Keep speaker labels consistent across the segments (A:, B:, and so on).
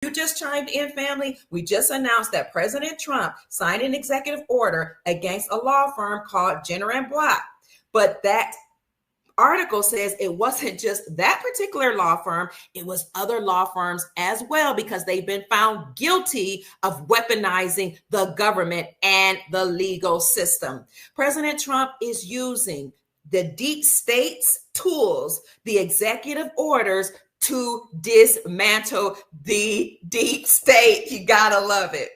A: You just chimed in, family. We just announced that President Trump signed an executive order against a law firm called Jenner & Block. But that article says it wasn't just that particular law firm, it was other law firms as well, because they've been found guilty of weaponizing the government and the legal system. President Trump is using the deep state's tools, the executive orders, to dismantle the deep state. You gotta love it.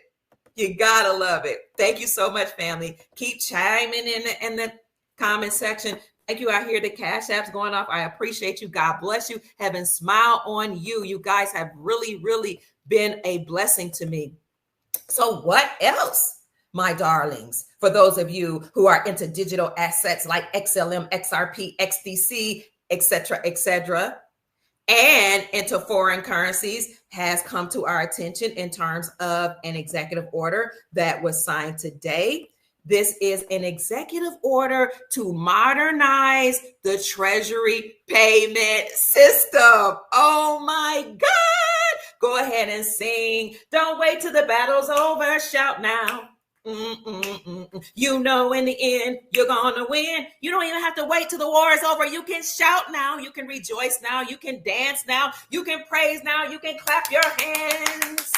A: You gotta love it. Thank you so much, family. Keep chiming in the comment section. Thank you out here. The Cash App's going off. I appreciate you. God bless you. Heaven smile on you. You guys have really, really been a blessing to me. So what else, my darlings? For those of you who are into digital assets like XLM, XRP, XDC, etc., and into foreign currencies, has come to our attention in terms of an executive order that was signed today. This is an executive order to modernize the Treasury payment system. Oh my God. Go ahead and sing. Don't wait till the battle's over. Shout now. You know, in the end, you're gonna win. You don't even have to wait till the war is over. You can shout now. You can rejoice now. You can dance now. You can praise now. You can clap your hands.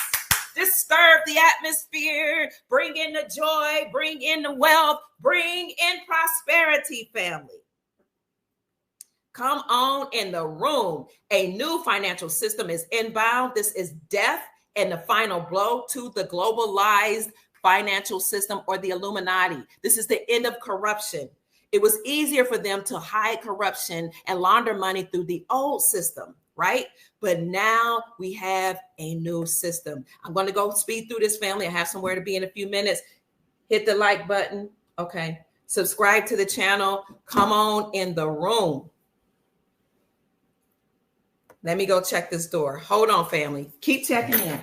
A: Disturb the atmosphere, bring in the joy, bring in the wealth, bring in prosperity, family. Come on in the room. A new financial system is inbound. This is death and the final blow to the globalized financial system, or the Illuminati. This is the end of corruption. It was easier for them to hide corruption and launder money through the old system, right? But now we have a new system. I'm going to go speed through this, family. I have somewhere to be in a few minutes. Hit the like button. Okay. Subscribe to the channel. Come on in the room. Let me go check this door. Hold on, family. Keep checking in.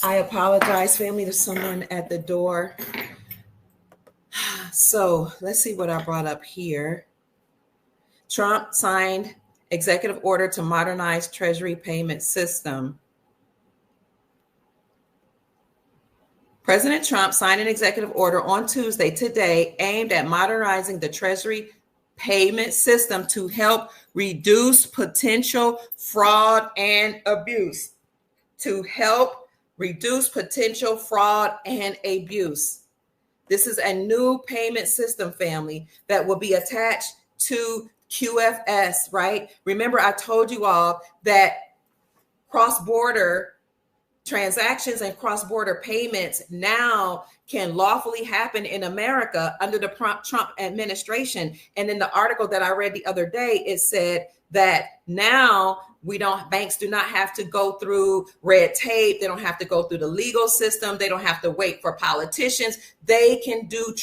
A: I apologize, family. There's someone at the door. So let's see what I brought up here. Trump signed executive order to modernize Treasury payment system. President Trump signed an executive order on Tuesday, today, aimed at modernizing the Treasury payment system to help reduce potential fraud and abuse. Reduce potential fraud and abuse. This is a new payment system, family, that will be attached to QFS, right? Remember, I told you all that cross-border transactions and cross-border payments now can lawfully happen in America under the Trump administration. And in the article that I read the other day, it said that now banks do not have to go through red tape. They don't have to go through the legal system. They don't have to wait for politicians. They can do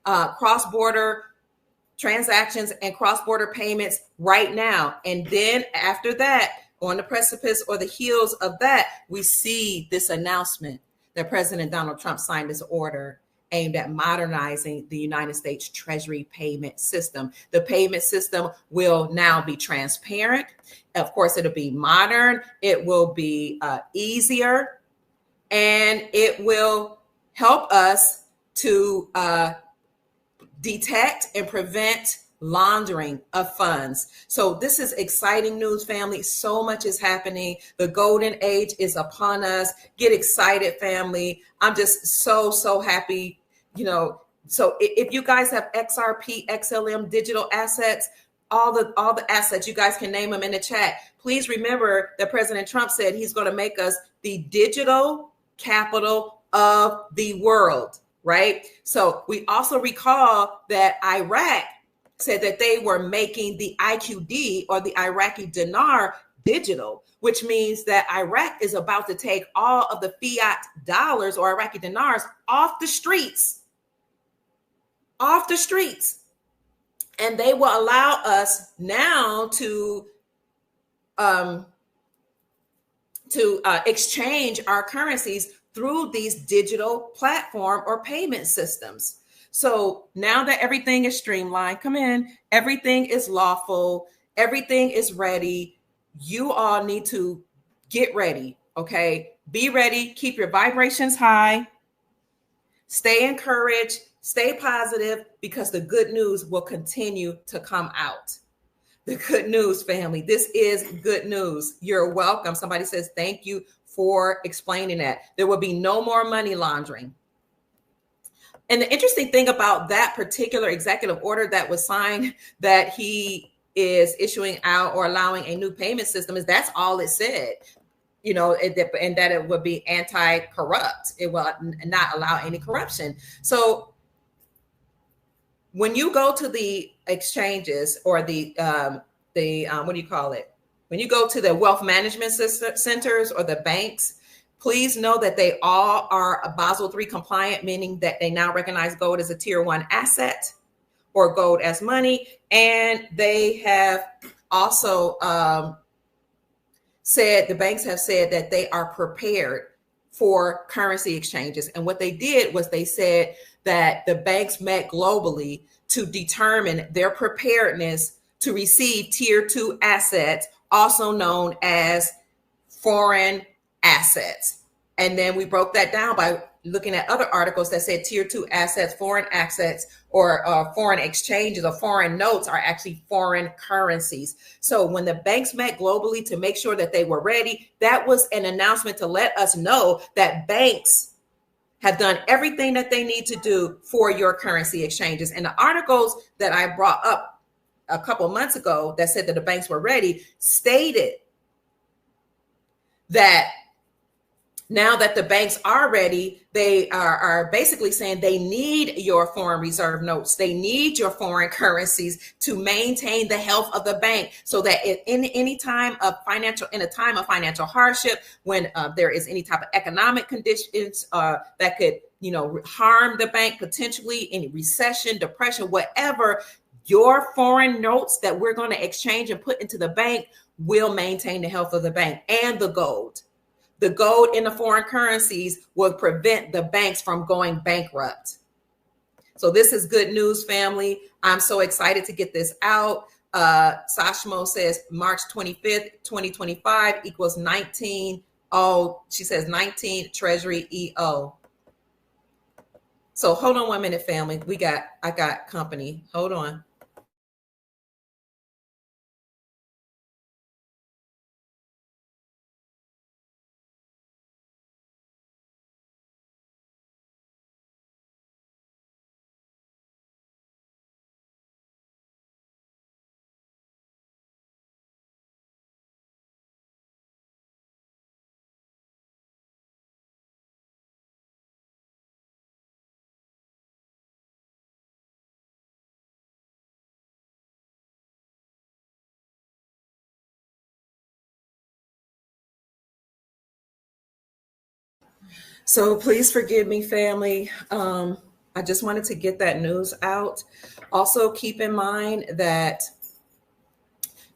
A: cross-border transactions and cross-border payments right now. And then after that, on the precipice or the heels of that, we see this announcement that President Donald Trump signed this order aimed at modernizing the United States Treasury payment system. The payment system will now be transparent. Of course, it'll be modern. It will be easier, and it will help us to detect and prevent laundering of funds. So this is exciting news, family. So much is happening. The golden age is upon us. Get excited, family. I'm just so happy. So if you guys have XRP, XLM digital assets, all the assets, you guys can name them in the chat. Please remember that President Trump said he's going to make us the digital capital of the world, right? So we also recall that Iraq said that they were making the IQD, or the Iraqi dinar, digital, which means that Iraq is about to take all of the fiat dollars or Iraqi dinars off the streets. And they will allow us now to exchange our currencies through these digital platform or payment systems. So now that everything is streamlined, everything is lawful, everything is ready. You all need to get ready, okay? Be ready, keep your vibrations high, stay encouraged, stay positive, because the good news will continue to come out. The good news, family. This is good news. You're welcome. Somebody says, thank you for explaining that. There will be no more money laundering. And the interesting thing about that particular executive order that was signed, that he is issuing out or allowing a new payment system, is that's all it said. And that it would be anti-corrupt. It will not allow any corruption. So when you go to the exchanges or the what do you call it? When you go to the wealth management centers or the banks, please know that they all are Basel III compliant, meaning that they now recognize gold as a tier 1 asset or gold as money. And they have also the banks have said that they are prepared for currency exchanges. And what they did was they said that the banks met globally to determine their preparedness to receive tier 2 assets, also known as foreign assets. And then we broke that down by looking at other articles that said tier 2 assets, foreign assets, or foreign exchanges or foreign notes are actually foreign currencies. So when the banks met globally to make sure that they were ready, that was an announcement to let us know that banks have done everything that they need to do for your currency exchanges. And the articles that I brought up a couple months ago that said that the banks were ready stated that now that the banks are ready, they are basically saying they need your foreign reserve notes. They need your foreign currencies to maintain the health of the bank, so that in a time of financial hardship, when there is any type of economic conditions that could, harm the bank potentially, any recession, depression, whatever, your foreign notes that we're going to exchange and put into the bank will maintain the health of the bank. And the gold. The gold in the foreign currencies will prevent the banks from going bankrupt. So this is good news, family. I'm so excited to get this out. Sashmo says March 25th, 2025 equals 19. Oh, she says 19 Treasury EO. So hold on 1 minute, family. I got company. Hold on. So please forgive me, family. I just wanted to get that news out. Also, keep in mind that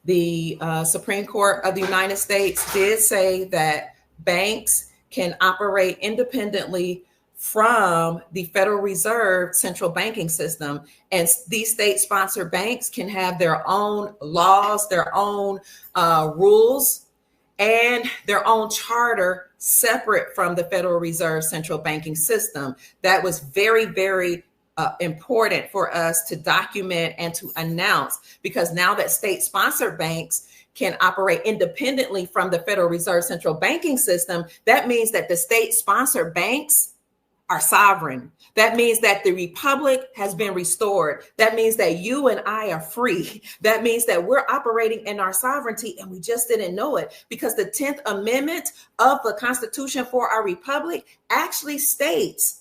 A: the Supreme Court of the United States did say that banks can operate independently from the Federal Reserve central banking system. And these state-sponsored banks can have their own laws, their own rules, and their own charter separate from the Federal Reserve central banking system. That was very, very important for us to document and to announce, because now that state-sponsored banks can operate independently from the Federal Reserve central banking system, that means that the state-sponsored banks are sovereign. That means that the republic has been restored. That means that you and I are free. That means that we're operating in our sovereignty, and we just didn't know it, because the 10th Amendment of the Constitution for our republic actually states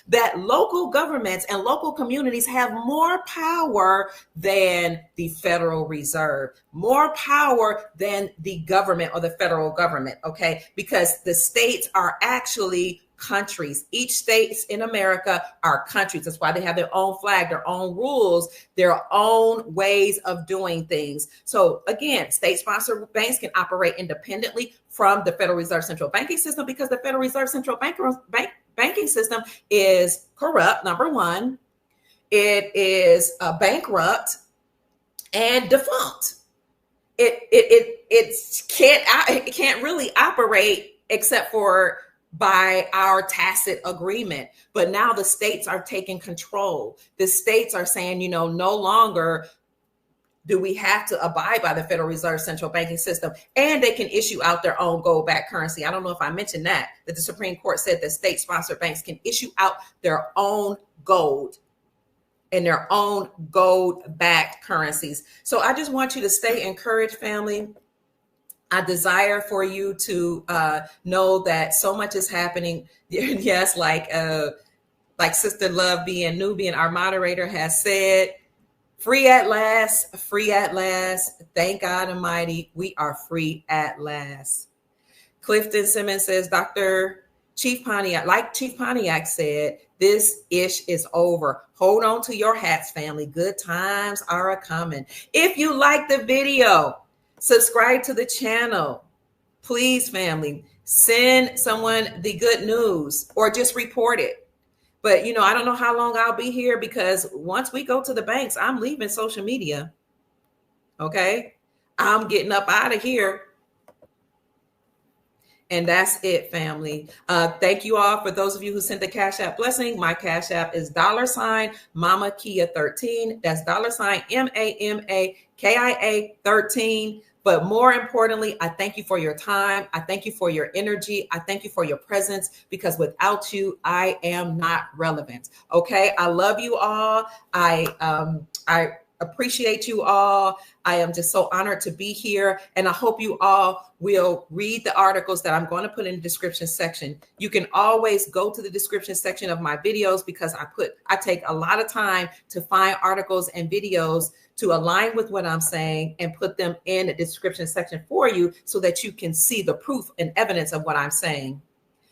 A: that local governments and local communities have more power than the Federal Reserve, more power than the government or the federal government, okay? Because the states are actually countries. Each state in America are countries. That's why they have their own flag, their own rules, their own ways of doing things. So again, state-sponsored banks can operate independently from the Federal Reserve central banking system, because the Federal Reserve central banking system is corrupt, number one. It is bankrupt and defunct. It can't really operate except for by our tacit agreement. But now the states are taking control. The states are saying, no longer do we have to abide by the Federal Reserve central banking system, and they can issue out their own gold-backed currency. I don't know if I mentioned that the Supreme Court said that state-sponsored banks can issue out their own gold and their own gold-backed currencies. So I just want you to stay encouraged, family. I desire for you to know that so much is happening. Yes, like Sister Love being Nubian, our moderator, has said, free at last, free at last. Thank God Almighty, we are free at last. Clifton Simmons says, Chief Pontiac said, this ish is over. Hold on to your hats, family. Good times are a-coming. If you like the video, subscribe to the channel. Please, family, send someone the good news or just report it. But, I don't know how long I'll be here, because once we go to the banks, I'm leaving social media. Okay? I'm getting up out of here. And that's it, family. Thank you all for those of you who sent the Cash App blessing. My Cash App is $ Mama Kia 13. That's $ MAMAKIA 13. But more importantly, I thank you for your time. I thank you for your energy. I thank you for your presence, because without you, I am not relevant. Okay. I love you all. I appreciate you all. I am just so honored to be here. And I hope you all will read the articles that I'm going to put in the description section. You can always go to the description section of my videos, because I take a lot of time to find articles and videos to align with what I'm saying and put them in the description section for you, so that you can see the proof and evidence of what I'm saying.